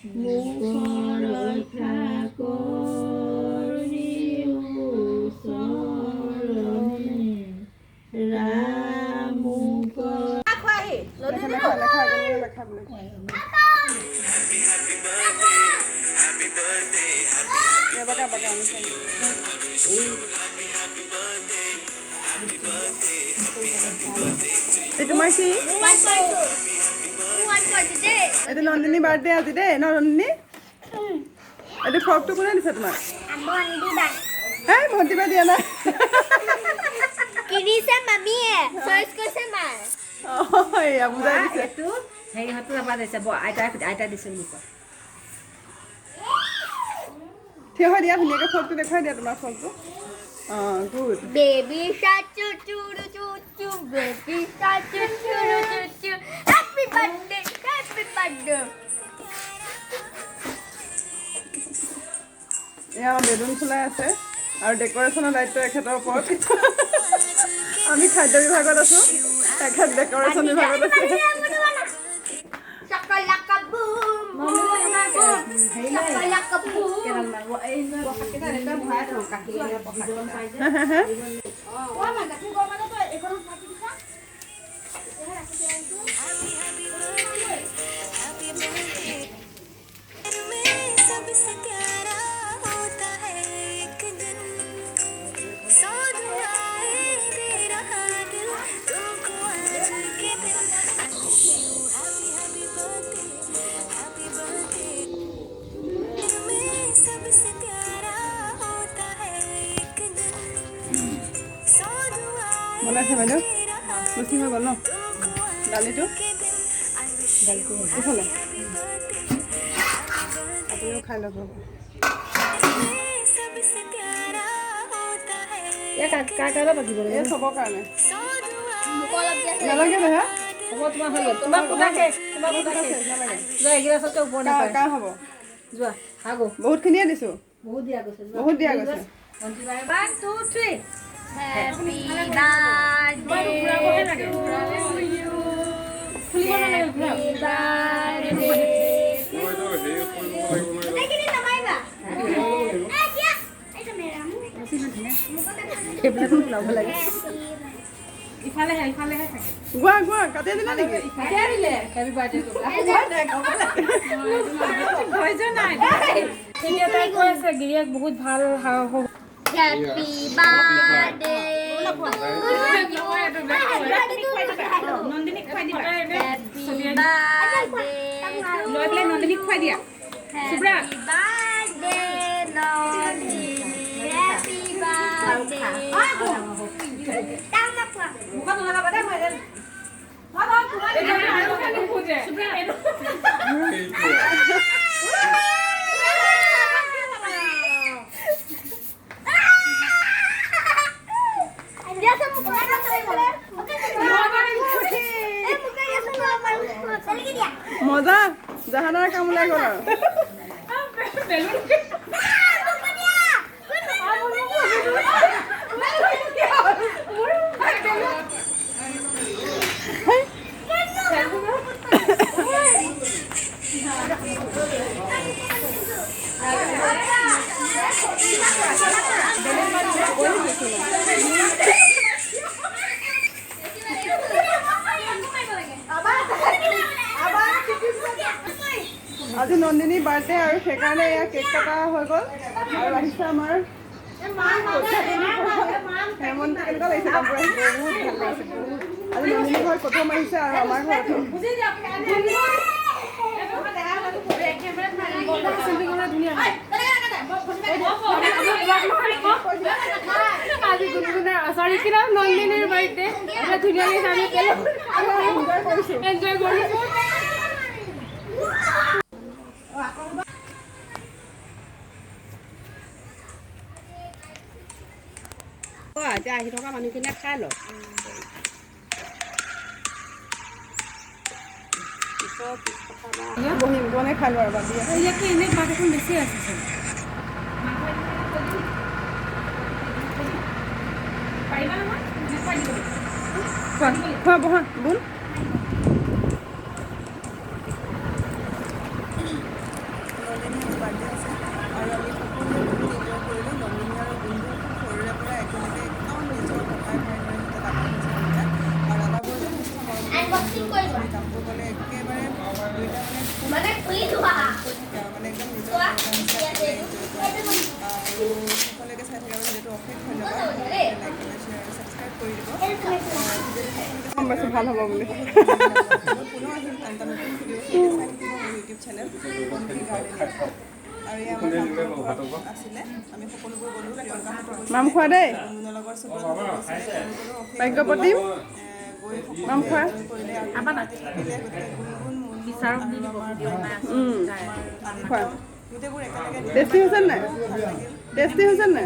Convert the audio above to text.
মুখৰ ঠাকুৰি ওচৰণে ৰামুক তোমার কি এটা নন্দিনী বার্থডে আজি দে ন নন্দিনী এটা ফ্রকটো কোনে দিছে তোমাক হ্যাঁ ভন্টিবা দিয়া না কিনিছে মামিয়ে চইচ কৰিছে মাই এয়া বুজাই দিছে এইটো হেৰি হাতত যাবা দিছে আইতা দিছে বুলি কয় থিয় হৈ দিয়া ধুনীয়াকৈ ফ্ৰকটো দেখুৱাই দিয়া তোমাৰ ফ্ৰকটো অঁ গুড বেবি চাচু চুৰু চুচু বেবি চাচু চুৰু চুচু হ্যাপি বাৰ্থডে এয়া আমাৰ বেলুন ফুলাই আছে আৰু ডেক'ৰেশ্যনৰ দায়িত্ব এখেতৰ ওপৰত আমি খাদ্য বিভাগত আছোঁ এখেত ডেক'ৰেশ্যন বিভাগত আছে চাকালাকা বুম চাকালাকা বুম বনাইছে বাইদেউ লুচি হৈ গ'ল ন দালিটো এইফালে আপুনিও খাই ল'ব এই চবৰ কাৰণে নালাগে নহয় হ'ব তোমাৰ হৈ গ'ল তোমাৰ পুতাকে যোৱা এগিলাচ ওপৰ নাপায় কাৰ হ'ব যোৱা আগো বহুতখিনিয়ে দিছোঁ বহুত দিয়া গৈছে বহুত দিয়া গৈছে 1 2 3 Happy birthday to you. Happy birthday. ইফালে হে গোৱা গোৱা কাটি দিলা নেকি দিলে হেপি বাৰ্থডে ভয় যে নাই এতিয়া তাই কৈ আছে গিৰিয়েক বহুত ভাল Happy birthday নন্দিনী খুৱাই দিবা লৈ পেলাই নন্দিনী খুৱাই দিয়া সুব্ৰা Happy birthday Nandini Happy birthday মুখত লগাবা দে মই দেন মজা জাহানাৰ কাম ওলাই গ'ল আৰু আজি নন্দিনী বাৰ্থডে আৰু সেইকাৰণে এয়া কেক কটা হৈ গ'ল আৰু আহিছে আমাৰ হেমন্ত কেনেকুৱা লাগিছে কাপোৰ আহিছে বহুত ভাল লাগিছে বহুত আজি নন্দিনী ঘৰত প্ৰথম আহিছে আৰু আমাৰ ঘৰত আজি গুণগুণৰ সৰি কি নাম নন্দিনীৰ বাৰ্থডে এটা ধুনীয়াকৈ আমি এনজয় কৰিছোঁ এতিয়া আহি থকা মানুহখিনিয়ে খাই লওক বহিম বনাই খালোঁ আৰু বাদ দিয়া ইয়াতে এনেই ভাত এখন বেছি আছে পাৰিবা নহয় খোৱা বহা বোন নন্দিনীৰ বাৰ্থডে আছে আৰু আমি সকলোৱে বহুত এনজয় কৰিলোঁ। নন্দিনী আৰু গুণগুণ সৰুৰে পৰা একেলগে একদম নিজৰ ককাই ভাইৰ দৰে সিহঁতে ডাঙৰ হৈছে দুয়োটা আৰু দাদাবোৰ যথেষ্ট মৰম কৰি আমি কামবোৰ গ'লে একেবাৰে দুয়োটা মানে কৈ থাকে আৰু মানে একদম নিজৰ হিচাপে এনজয় কৰে আৰু সকলোকে চাই থাকে আৰু সেইটো অশেষ ধন্যবাদ। লাইক কমেণ্ট শ্বেয়াৰ আৰু ছাবস্ক্ৰাইব কৰি দিব। গম পাইছোঁ ভাল হ'ব বুলি। পুনৰ আহিম এটা নতুন ভিডিঅ' চাই থাকিব মোৰ ইউটিউব চেনেল বন্তি গাৰ্ডেনিং। আৰু এই আমাৰ নামঘৰ আছিলে আমি সকলোবোৰ গ'লোঁ। নাম খোৱা দেই Iya, ভাগ্যপতি নাম খোৱা খোৱা টেষ্টি হৈছে নাই?